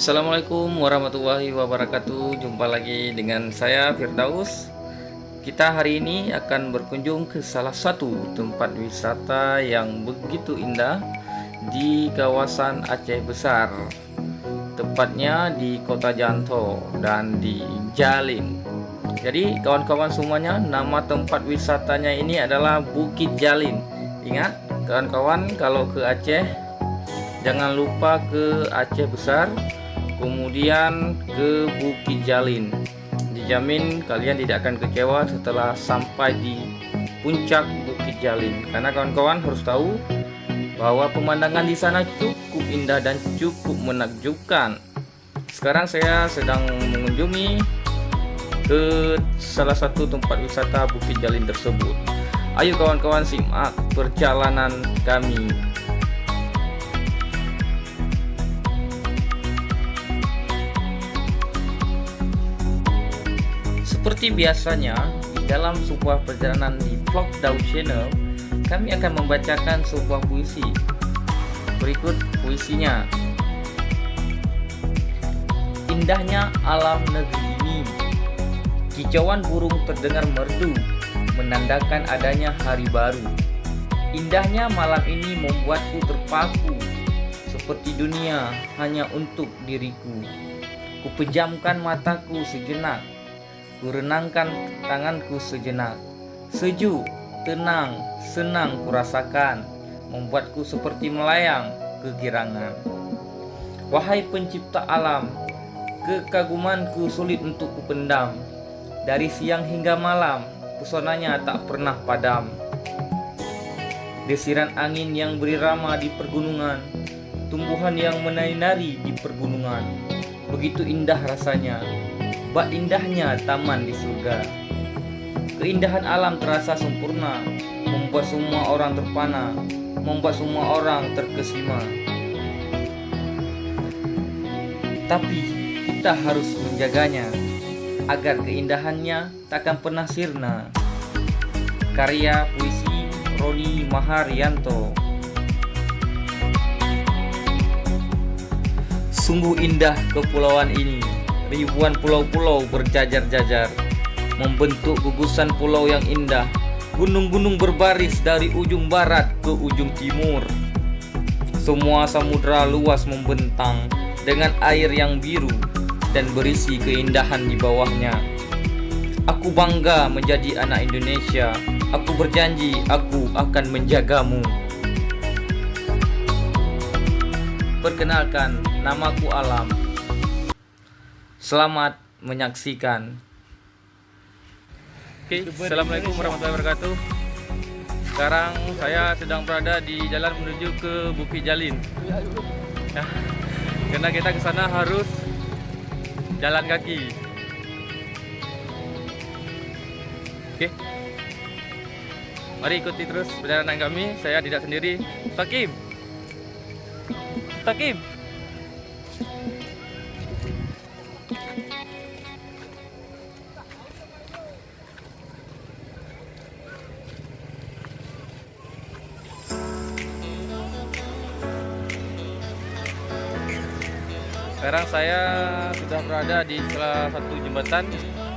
Assalamualaikum warahmatullahi wabarakatuh. Jumpa lagi dengan saya Firdaus. Kita hari ini akan berkunjung ke salah satu tempat wisata yang begitu indah di kawasan Aceh Besar. Tepatnya di Kota Janto dan di Jalin. Jadi kawan-kawan semuanya, nama tempat wisatanya ini adalah Bukit Jalin. Ingat kawan-kawan, kalau ke Aceh jangan lupa ke Aceh Besar, kemudian ke Bukit Jalin. Dijamin kalian tidak akan kecewa setelah sampai di puncak Bukit Jalin. Karena kawan-kawan harus tahu bahwa pemandangan di sana cukup indah dan cukup menakjubkan. Sekarang saya sedang mengunjungi ke salah satu tempat wisata Bukit Jalin tersebut. Ayo kawan-kawan, simak perjalanan kami. Seperti biasanya, di dalam sebuah perjalanan di Vlog Daud Channel, kami akan membacakan sebuah puisi. Berikut puisinya. Indahnya alam negeri ini, kicauan burung terdengar merdu, menandakan adanya hari baru. Indahnya malam ini membuatku terpaku, seperti dunia hanya untuk diriku. Kupejamkan mataku sejenak, kurenangkan tanganku sejenak. Sejuk, tenang, senang kurasakan, membuatku seperti melayang kegirangan. Wahai pencipta alam, kekagumanku sulit untuk kupendam. Dari siang hingga malam, pesonanya tak pernah padam. Desiran angin yang berirama di pergunungan, tumbuhan yang menari-nari di pergunungan, begitu indah rasanya. Bak indahnya taman di surga. Keindahan alam terasa sempurna, membuat semua orang terpana, membuat semua orang terkesima. Tapi kita harus menjaganya agar keindahannya takkan pernah sirna. Karya puisi Roni Maharyanto. Sungguh indah kepulauan ini. Ribuan pulau-pulau berjajar-jajar, membentuk gugusan pulau yang indah. Gunung-gunung berbaris dari ujung barat ke ujung timur. Semua samudra luas membentang dengan air yang biru dan berisi keindahan di bawahnya. Aku bangga menjadi anak Indonesia. Aku berjanji aku akan menjagamu. Perkenalkan, namaku Alam. Selamat menyaksikan. Oke, Assalamualaikum warahmatullahi wabarakatuh. Sekarang saya sedang berada di jalan menuju ke Bukit Jalin. Ya, karena kita ke sana harus jalan kaki. Oke, mari ikuti terus perjalanan kami. Saya tidak sendiri. Takim. Sekarang saya sudah berada di salah satu jembatan.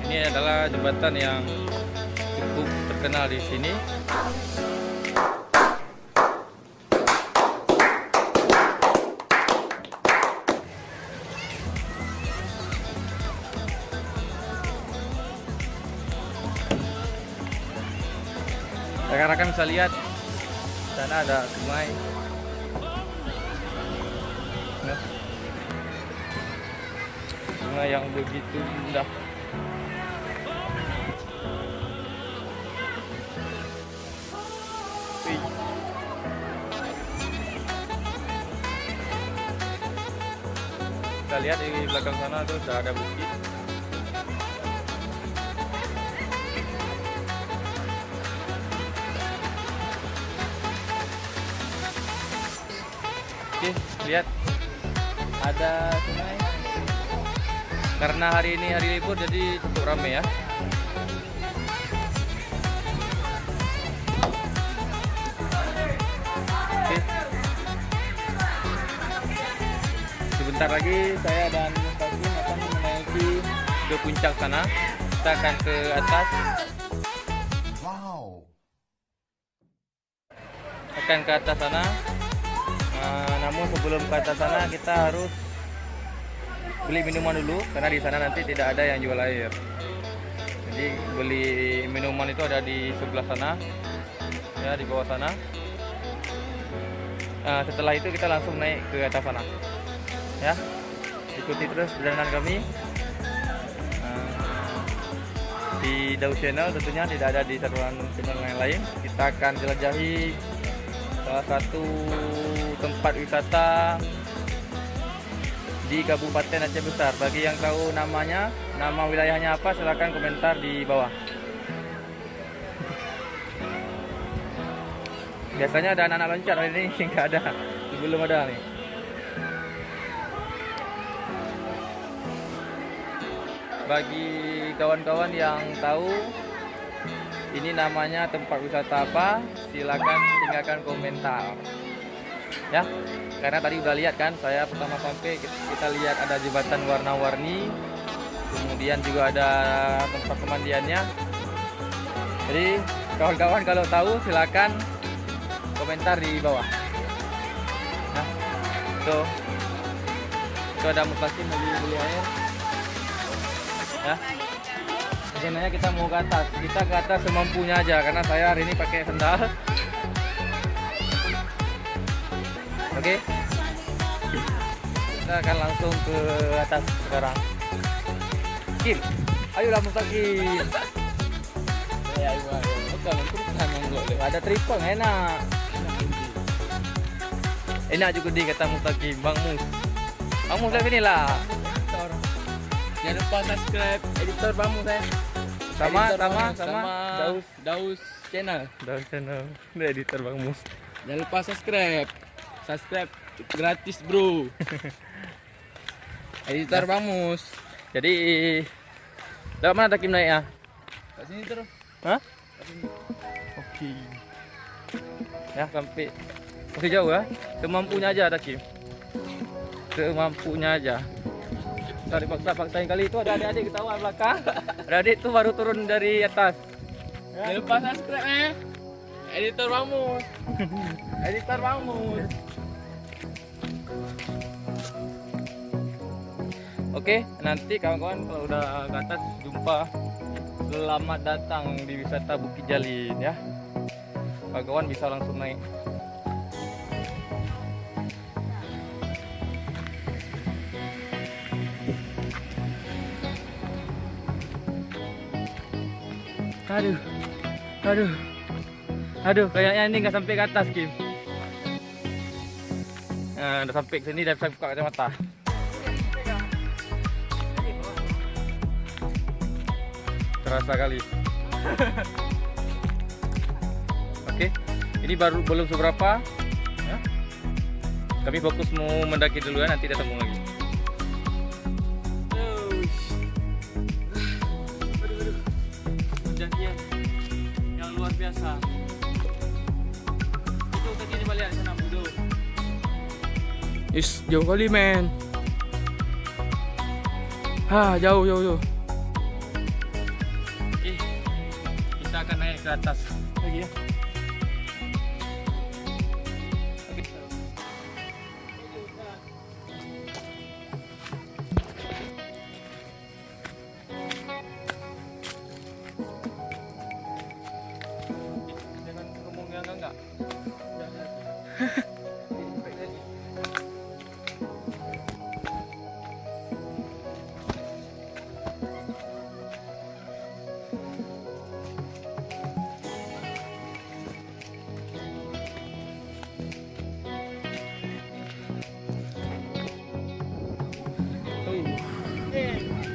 Ini adalah jembatan yang cukup terkenal di sini. Rekan-rekan bisa lihat, di sana ada sungai. Nah, sungai yang begitu indah. Wih. Kita lihat di belakang sana tuh sudah ada bukit. Oke, lihat ada sungai. Karena hari ini hari libur jadi cukup ramai ya. Oke. Sebentar lagi saya dan Mustaqim akan menaiki ke puncak sana. Kita akan ke atas. Wow. Akan ke atas sana. Namun sebelum ke atas sana kita harus beli minuman dulu karena di sana nanti tidak ada yang jual air. Jadi beli minuman itu ada di sebelah sana, ya di bawah sana. Setelah itu kita langsung naik ke atas sana, ya. Ikuti terus perjalanan kami di Daus Channel, tentunya tidak ada di satuan channel yang lain. Kita akan jelajahi salah satu tempat wisata di Kabupaten Aceh Besar. Bagi yang tahu namanya, nama wilayahnya apa, silahkan komentar di bawah. Biasanya ada anak-anak loncat, hari ini nggak ada, belum ada nih. Bagi kawan-kawan yang tahu ini namanya tempat wisata apa, silakan tinggalkan komentar, ya. Karena tadi udah lihat kan, saya pertama sampai kita lihat ada jembatan warna-warni, kemudian juga ada tempat pemandiannya. Jadi kawan-kawan kalau tahu silakan komentar di bawah. Nah, itu ada Mustaqim beli air. Ya. Rencananya kita mau ke atas. Kita ke atas semampunya aja karena saya hari ini pakai sendal. Oke. Kita akan langsung ke atas sekarang. Kim, ayolah Mustaqim. Ayo. Ada tripod enak. Enak juga di kata Mustaqim, Bang Mus. Bang Mus lihat inilah. Jangan lupa subscribe editor Bang Mus Sama Daus Channel. Daus Channel. Ini editor Bang Mus. Jangan lupa subscribe. Subscribe gratis, bro. Editor Bang Mus. Jadi lewat mana Takim naik ya? Kat sini terus. Hah? Oke. Ya sampai masih jauh ya. Semampunya aja Takim. Semampunya aja. Cari paksain kali itu ada adik-adik ketawa belakang. Ada adik tuh baru turun dari atas. Jangan lupa subscribe editor Bang Mus. Editor Bang Mus. Oke, nanti kawan-kawan kalau udah ke atas jumpa. Selamat datang di wisata Bukit Jalin ya. Kawan-kawan bisa langsung naik. Aduh, kayaknya ini nggak sampai ke atas, Kim. Nah, udah sampai ke sini, udah bisa buka kacamata. Terasa kali. Oke, ini belum seberapa. Ya. Kami fokus mau mendaki dulu ya, nanti kita sambung lagi. Pendakian yang luar biasa. Itu tadi coba lihat sana, Budo. Jauh kali, men. Jauh. Oke, kita akan naik ke atas lagi ya. Jangan ngomong yang enggak.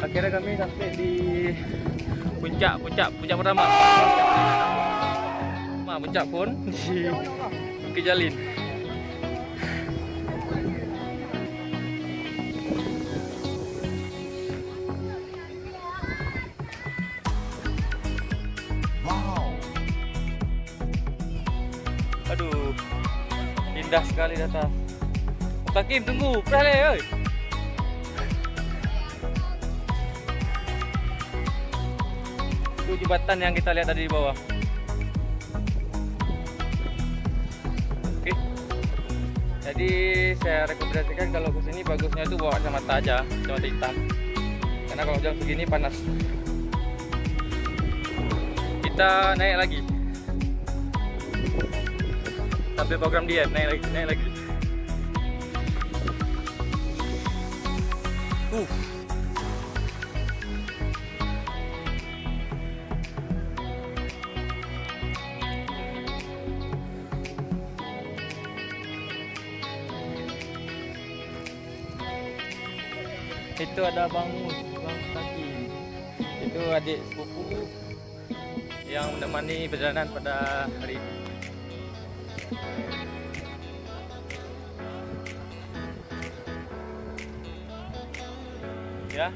Akhirnya kami sampai di puncak pertama. Puncak pun di Bukit Jalin. Wow. Aduh, indah sekali di atas. Mustaqim, tunggu, perale, oi. Itu jembatan yang kita lihat tadi di bawah. Oke. Jadi saya rekomendasikan kalau kesini bagusnya itu bawa kacamata aja, kacamata hitam. Karena kalau jam segini panas. Kita naik lagi. Sampai program diet, naik lagi. Itu ada Bang Tati. Itu adik sepupu yang menemani perjalanan pada hari ini. Ya.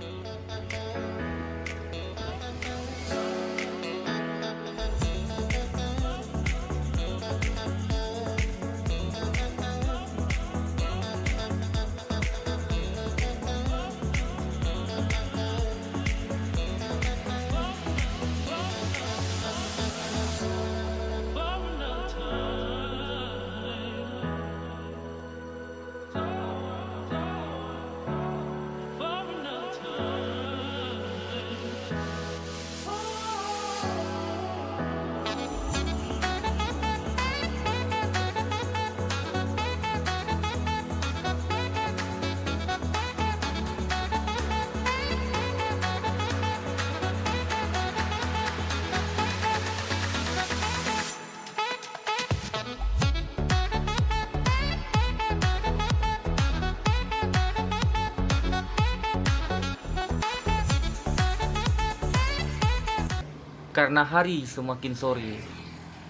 Karena hari semakin sore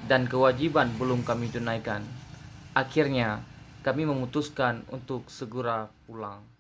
dan kewajiban belum kami tunaikan, akhirnya kami memutuskan untuk segera pulang.